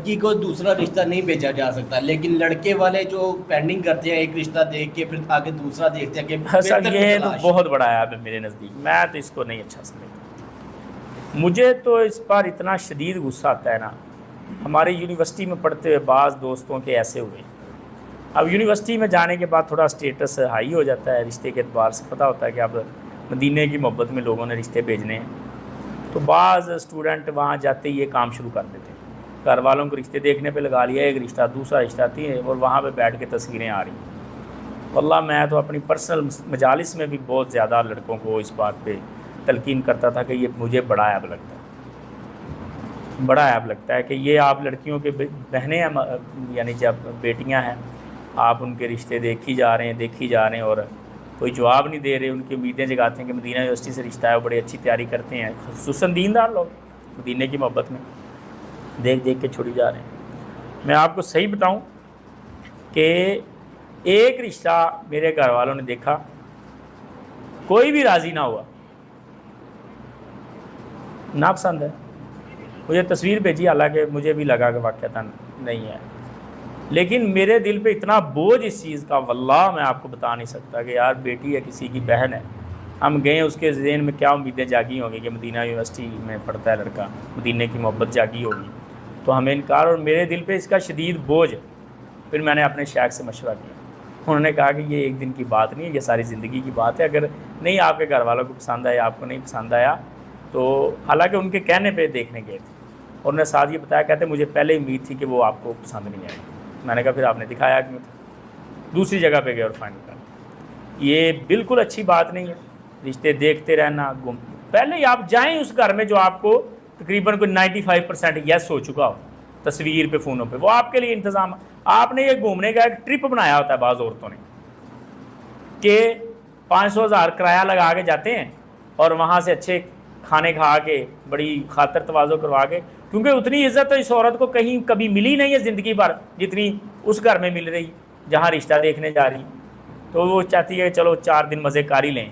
لڑکی کو دوسرا رشتہ نہیں بھیجا جا سکتا، لیکن لڑکے والے جو پینڈنگ کرتے ہیں ایک رشتہ دیکھ کے پھر آگے دوسرا دیکھتے ہیں کہ سر بہتر یہ تو تلاش۔ بہت بڑا ایپ ہے میرے نزدیک، میں تو اس کو نہیں اچھا سمجھتا۔ مجھے تو اس پر اتنا شدید غصہ آتا ہے نا، ہماری یونیورسٹی میں پڑھتے ہوئے بعض دوستوں کے ایسے ہوئے، اب یونیورسٹی میں جانے کے بعد تھوڑا سٹیٹس ہائی ہو جاتا ہے رشتے کے اعتبار سے، پتہ ہوتا ہے کہ اب مدینے کی محبت میں لوگوں نے رشتے بھیجنے ہیں، تو بعض اسٹوڈنٹ وہاں جاتے ہی یہ کام شروع کر دیتے ہیں، گھر والوں کو رشتے دیکھنے پہ لگا لیا، ایک رشتہ دوسرا رشتہ تین، اور وہاں پہ بیٹھ کے تصویریں آ رہی ہیں۔ واللہ میں تو اپنی پرسنل مجالس میں بھی بہت زیادہ لڑکوں کو اس بات پہ تلقین کرتا تھا کہ یہ مجھے بڑا عیب لگتا ہے، بڑا عیب لگتا ہے کہ یہ آپ لڑکیوں کے بہنیں ہیں، یعنی جب بیٹیاں ہیں، آپ ان کے رشتے دیکھی جا رہے ہیں اور کوئی جواب نہیں دے رہے، ان کی امیدیں جگاتے ہیں کہ مدینہ یونیورسٹی سے رشتہ ہے، وہ بڑی اچھی تیاری کرتے ہیں، خصوصاً دیندار لوگ مدینہ کی محبت میں دیکھ کے چھوڑی جا رہے ہیں۔ میں آپ کو صحیح بتاؤں کہ ایک رشتہ میرے گھر والوں نے دیکھا، کوئی بھی راضی نہ ہوا، ناپسند ہے، مجھے تصویر بھیجی، حالانکہ مجھے بھی لگا کہ واقعتاً نہیں ہے، لیکن میرے دل پہ اتنا بوجھ اس چیز کا، واللہ میں آپ کو بتا نہیں سکتا کہ یار بیٹی ہے، کسی کی بہن ہے، ہم گئے، اس کے ذہن میں کیا امیدیں جاگی ہوں گی کہ مدینہ یونیورسٹی میں پڑھتا ہے لڑکا، مدینہ کی محبت جاگی ہوگی، تو ہمیں انکار، اور میرے دل پہ اس کا شدید بوجھ۔ پھر میں نے اپنے شیخ سے مشورہ کیا، انہوں نے کہا کہ یہ ایک دن کی بات نہیں ہے، یہ ساری زندگی کی بات ہے، اگر نہیں آپ کے گھر والوں کو پسند آیا، آپ کو نہیں پسند آیا تو، حالانکہ ان کے کہنے پہ دیکھنے گئے تھے، اور انہوں نے ساتھ یہ بتایا، کہتے مجھے پہلے امید تھی کہ وہ آپ کو پسند نہیں آئے گی۔ میں نے کہا پھر آپ نے دکھایا کیوں تھا؟ دوسری جگہ پہ گئے اور فائنل کر، یہ بالکل اچھی بات نہیں ہے، رشتے دیکھتے رہنا، پہلے ہی آپ جائیں اس گھر میں جو آپ کو تقریباً کوئی 95% یس ہو چکا ہو تصویر پہ، فونوں پہ، وہ آپ کے لیے انتظام، آپ نے یہ گھومنے کا ایک ٹرپ بنایا ہوتا ہے بعض عورتوں نے کہ 500,000 کرایہ لگا کے جاتے ہیں اور وہاں سے اچھے کھانے کھا کے، بڑی خاطر تواضع کروا کے، کیونکہ اتنی عزت تو اس عورت کو کہیں کبھی ملی نہیں ہے زندگی بھر جتنی اس گھر میں مل رہی جہاں رشتہ دیکھنے جا رہی، تو وہ چاہتی ہے کہ چلو 4 دن مزے کر ہی لیں،